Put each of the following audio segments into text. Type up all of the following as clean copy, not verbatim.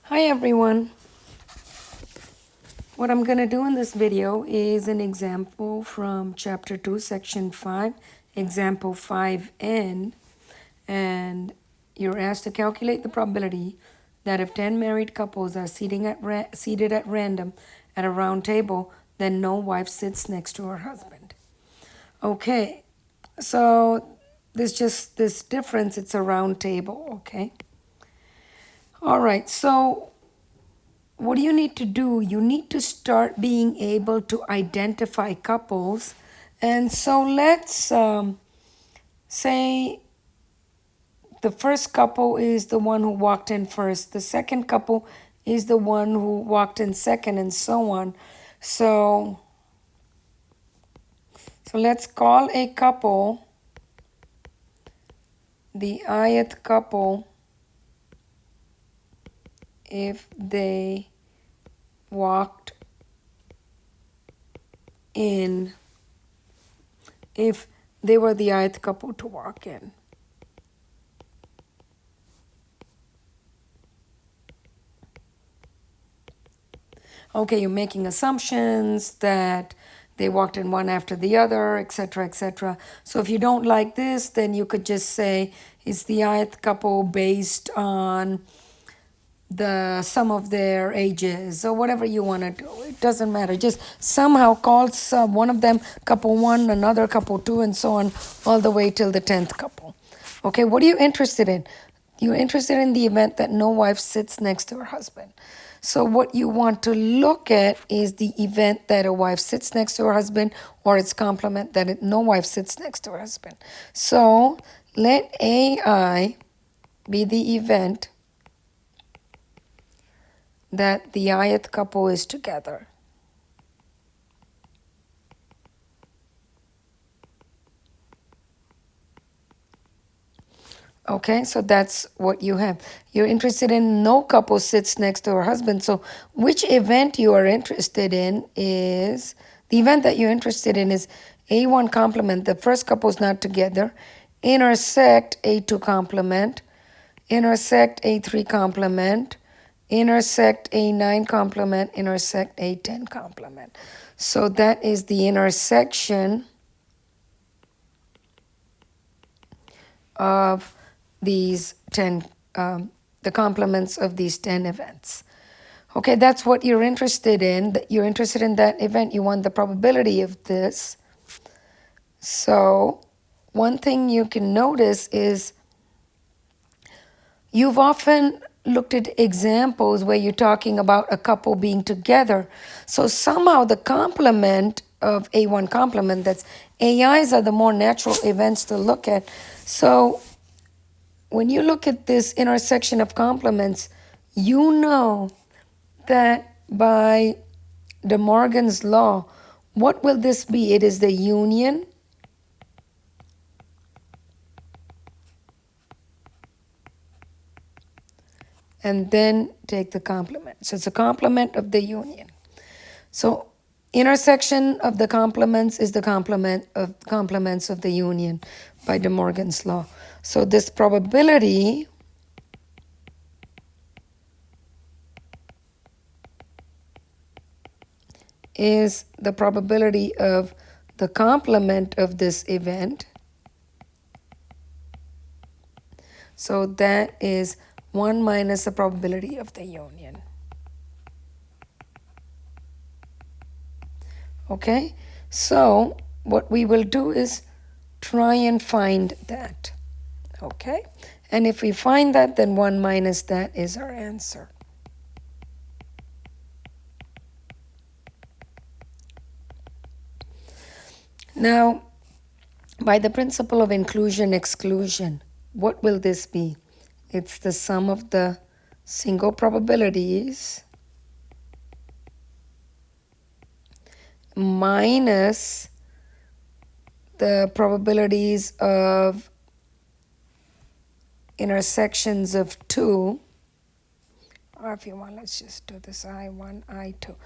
Hi everyone. What I'm going to do in this video is an example from chapter 2 section 5, example 5n, and you're asked to calculate the probability that if 10 married couples are seated at random at a round table, then no wife sits next to her husband. Okay, so this difference, it's a round table, okay? All right, so what do you need to do? You need to start being able to identify couples. And so let's say the first couple is the one who walked in first. The second couple is the one who walked in second, and so on. So let's call a couple the ith couple if they walked in, if they were the ith couple to walk in. Okay, you're making assumptions that they walked in one after the other, etc., etc. So if you don't like this, then you could just say it's the ith couple based on the sum of their ages or whatever you want to do. It doesn't matter. Just somehow call one of them couple one, another couple two, and so on, all the way till the 10th couple. Okay, what are you interested in? You're interested in the event that no wife sits next to her husband. So what you want to look at is the event that a wife sits next to her husband, or its complement that no wife sits next to her husband. So let AI be the event that the ith couple is together. Okay, so that's what you have. You're interested in no couple sits next to her husband. So which event you are interested in is, the event that you're interested in is A1 complement, the first couple is not together, intersect A2 complement, intersect A3 complement, intersect A9 complement, intersect A10 complement. So that is the intersection of these 10, the complements of these 10 events. Okay, that's what you're interested in. You're interested in that event. You want the probability of this. So one thing you can notice is you've often looked at examples where you're talking about a couple being together. So somehow the complement of A1 complement, that's AIs are the more natural events to look at. So when you look at this intersection of complements, you know that by De Morgan's law, what will this be? It is the union and then take the complement. So it's a complement of the union. So intersection of the complements is the complement of complements of the union by De Morgan's law. So this probability is the probability of the complement of this event. So that is 1 minus the probability of the union. Okay, so what we will do is try and find that. Okay, and if we find that, then 1 minus that is our answer. Now, by the principle of inclusion-exclusion, what will this be? It's the sum of the single probabilities minus the probabilities of intersections of 2, or if you want, let's just do this I1, I2.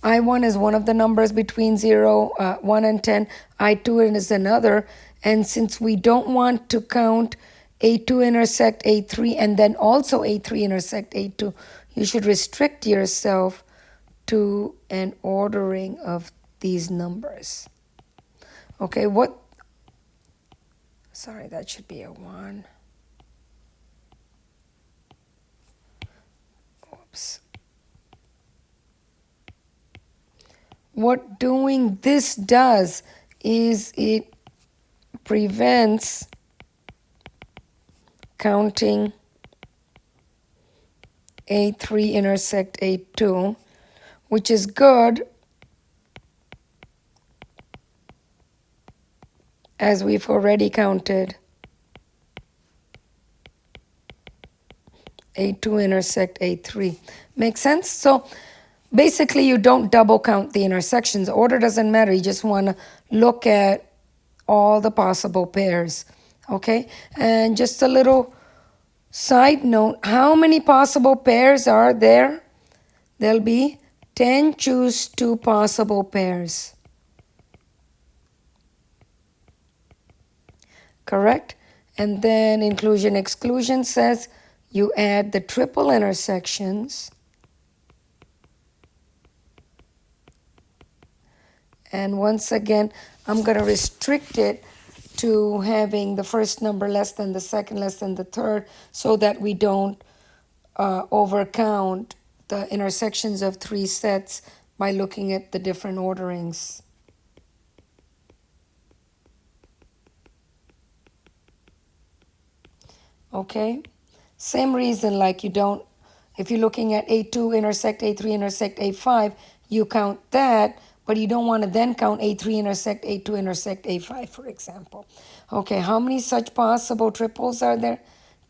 I1 is one of the numbers between 1 and 10. I2 is another. And since we don't want to count A2 intersect A3, and then also A3 intersect A2. You should restrict yourself to an ordering of these numbers. Okay, sorry, that should be a 1. Oops. What doing this does is it prevents counting A3 intersect A2, which is good as we've already counted A2 intersect A3. Make sense? So basically you don't double count the intersections. Order doesn't matter. You just want to look at all the possible pairs. Okay? And just a little side note, how many possible pairs are there? There'll be 10. Choose 2 possible pairs. Correct? And then inclusion exclusion says you add the triple intersections. And once again, I'm going to restrict it to having the first number less than the second, less than the third, so that we don't overcount the intersections of 3 sets by looking at the different orderings. Okay? Same reason, like you don't, if you're looking at A2 intersect A3 intersect A5, you count that, but you don't want to then count A3 intersect A2 intersect A5, for example. Okay, how many such possible triples are there?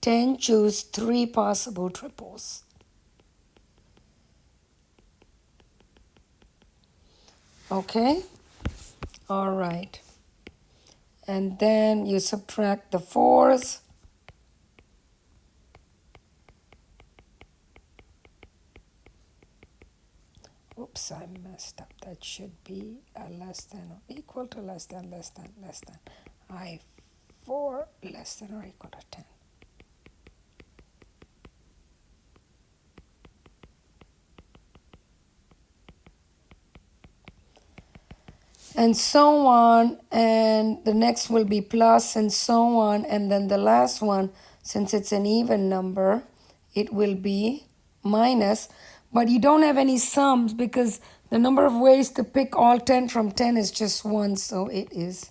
10. Choose 3 possible triples. Okay? All right. And then you subtract the 4s. Oops, I messed up. That should be less than or equal to less than I4 less than or equal to 10. And so on, and the next will be plus, and so on, and then the last one, since it's an even number, it will be minus, but you don't have any sums because the number of ways to pick all 10 from 10 is just 1, so it is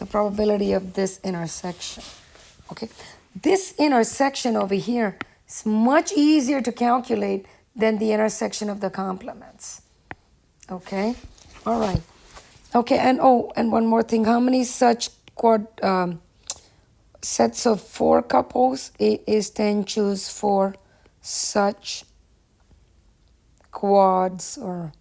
the probability of this intersection. Okay, this intersection over here is much easier to calculate than the intersection of the complements. Okay, all right. Okay, and one more thing. How many such sets of 4 couples? It is 10. Choose 4 such quads or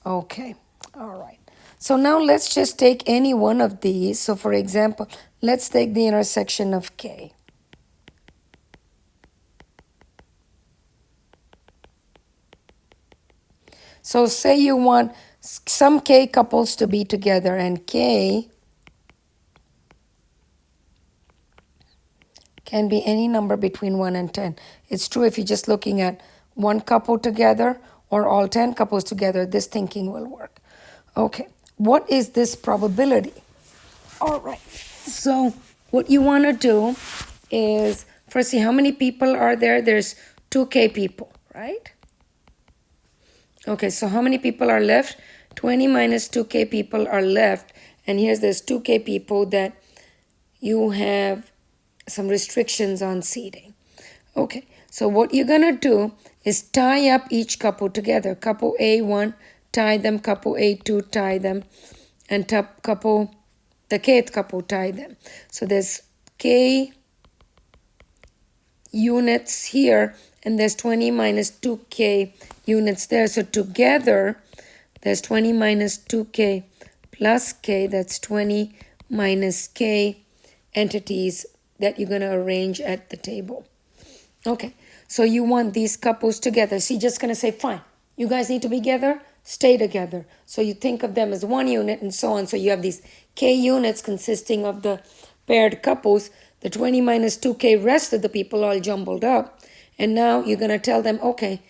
okay, all right. So now let's just take any one of these. So for example, let's take the intersection of K. So say you want some K couples to be together, and K can be any number between 1 and 10. It's true if you're just looking at one couple together or all 10 couples together, this thinking will work. Okay, what is this probability? All right, so what you want to do is first see how many people are there. There's 2K people, right? Okay, so how many people are left? 20 minus 2K people are left. And here's there's 2K people that you have some restrictions on seating. Okay, so what you're going to do is tie up each couple together. Couple A1, tie them. Couple A2, tie them. And couple, the kth couple, tie them. So there's K units here, and there's 20 minus 2K units there. So together, there's 20 minus 2K plus K. That's 20 minus K entities that you're going to arrange at the table. Okay, So you want these couples together. So you're just going to say, fine, you guys need to be together, stay together. So you think of them as one unit and so on. So you have these K units consisting of the paired couples, the 20 minus 2K rest of the people all jumbled up. And now you're going to tell them, okay,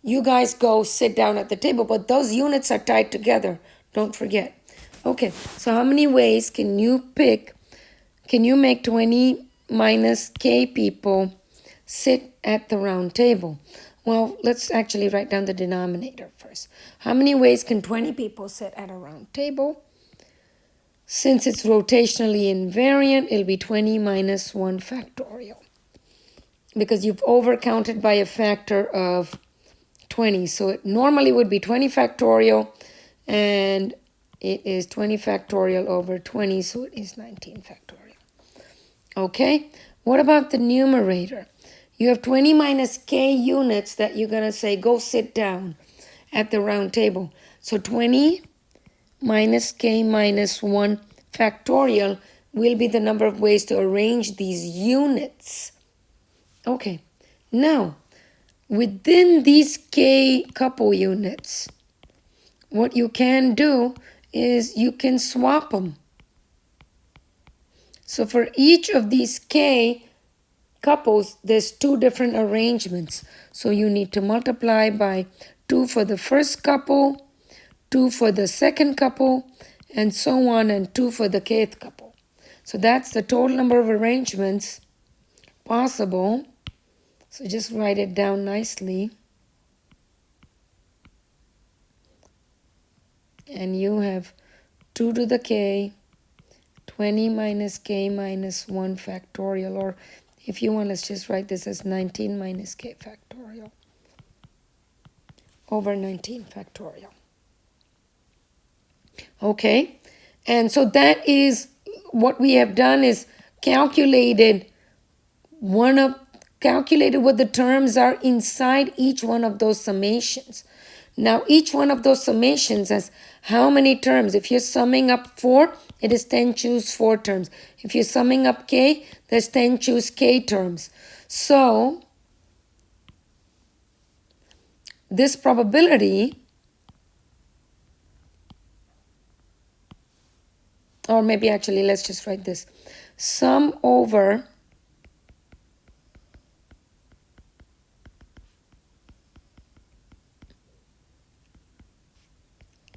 you guys go sit down at the table, but those units are tied together. Don't forget. Okay, so how many ways can you pick? Can you make 20 minus K people sit at the round table? Well, let's actually write down the denominator first. How many ways can 20 people sit at a round table? Since it's rotationally invariant, it'll be 20 minus 1 factorial. Because you've overcounted by a factor of 20. So it normally would be 20 factorial, and it is 20 factorial over 20, so it is 19 factorial. Okay, what about the numerator? You have 20 minus K units that you're going to say, go sit down at the round table. So 20 minus K minus 1 factorial will be the number of ways to arrange these units. Okay, now within these K couple units, what you can do is you can swap them. So for each of these K couples, there's two different arrangements. So you need to multiply by 2 for the first couple, 2 for the second couple, and so on, and 2 for the kth couple. So that's the total number of arrangements possible. So just write it down nicely. And you have 2 to the K, 20 minus K minus 1 factorial, or if you want, let's just write this as 19 minus K factorial over 19 factorial. Okay, and so that is what we have done, is calculated what the terms are inside each one of those summations. Now, each one of those summations has how many terms? If you're summing up 4, it is 10 choose 4 terms. If you're summing up K, there's 10 choose K terms. So, this probability, or maybe actually let's just write this, sum over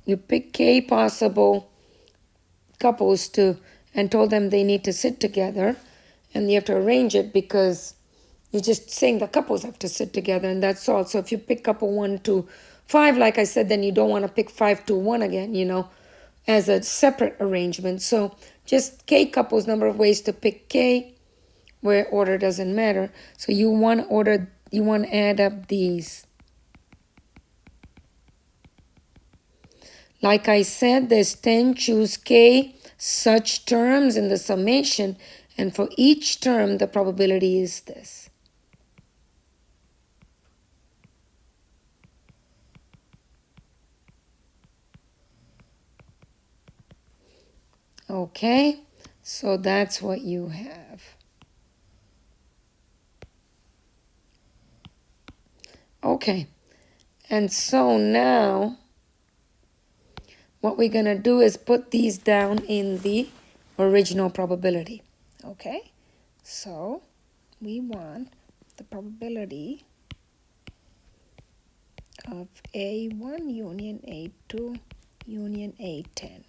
you pick K possible couples and told them they need to sit together, and you have to arrange it because you're just saying the couples have to sit together, and that's all. So if you pick couple 1 to 5, like I said, then you don't want to pick 5 to 1 again, as a separate arrangement. So just K couples, number of ways to pick K, where order doesn't matter. So you want to add up these. Like I said, there's 10 choose K such terms in the summation, and for each term, the probability is this. Okay, so that's what you have. Okay, and so now what we're going to do is put these down in the original probability. Okay, so we want the probability of A1 union A2 union A10.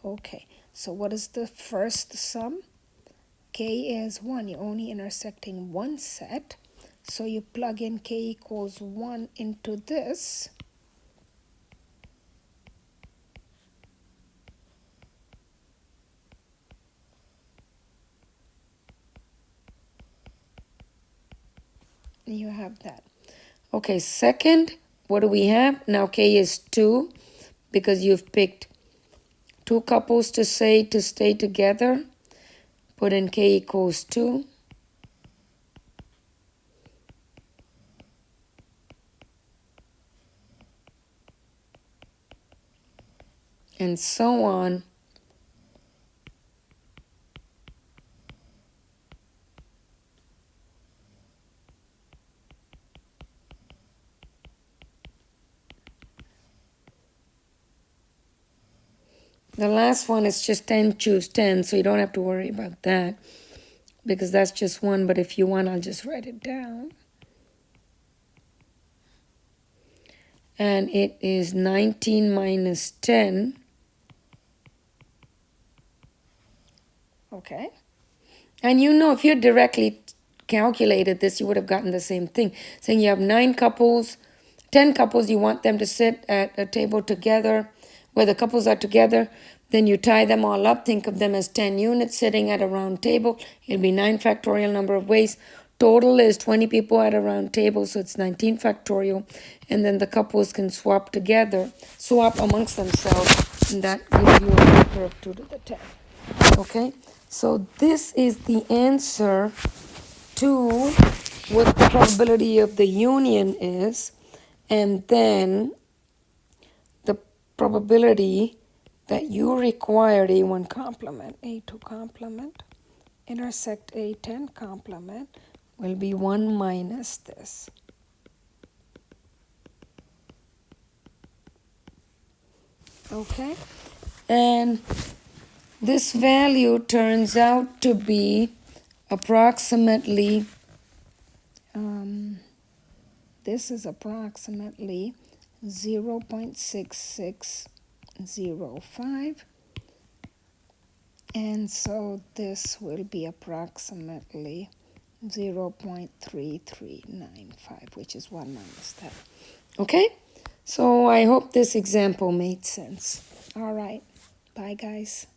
Okay, so what is the first sum? K is 1. You're only intersecting one set. So you plug in K equals 1 into this. You have that. Okay, second, what do we have? Now K is 2 because you've picked 2 couples to stay together. Put in K equals 2. And so on. The last one is just 10 choose 10, so you don't have to worry about that because that's just one, but if you want, I'll just write it down. And it is 19 minus 10. Okay. And you know, if you directly calculated this, you would have gotten the same thing. Saying you have 10 couples, you want them to sit at a table together where the couples are together. Then you tie them all up. Think of them as 10 units sitting at a round table. It'll be 9 factorial number of ways. Total is 20 people at a round table, so it's 19 factorial. And then the couples can swap together, swap amongst themselves, and that gives you a factor of 2 to the 10. Okay, so this is the answer to what the probability of the union is, and then the probability that you required A1 complement, A2 complement, intersect A10 complement will be 1 minus this. Okay, and this value turns out to be approximately, this is approximately 0.6605. And so this will be approximately 0.3395, which is 1 minus that. Okay? So I hope this example made sense. All right. Bye, guys.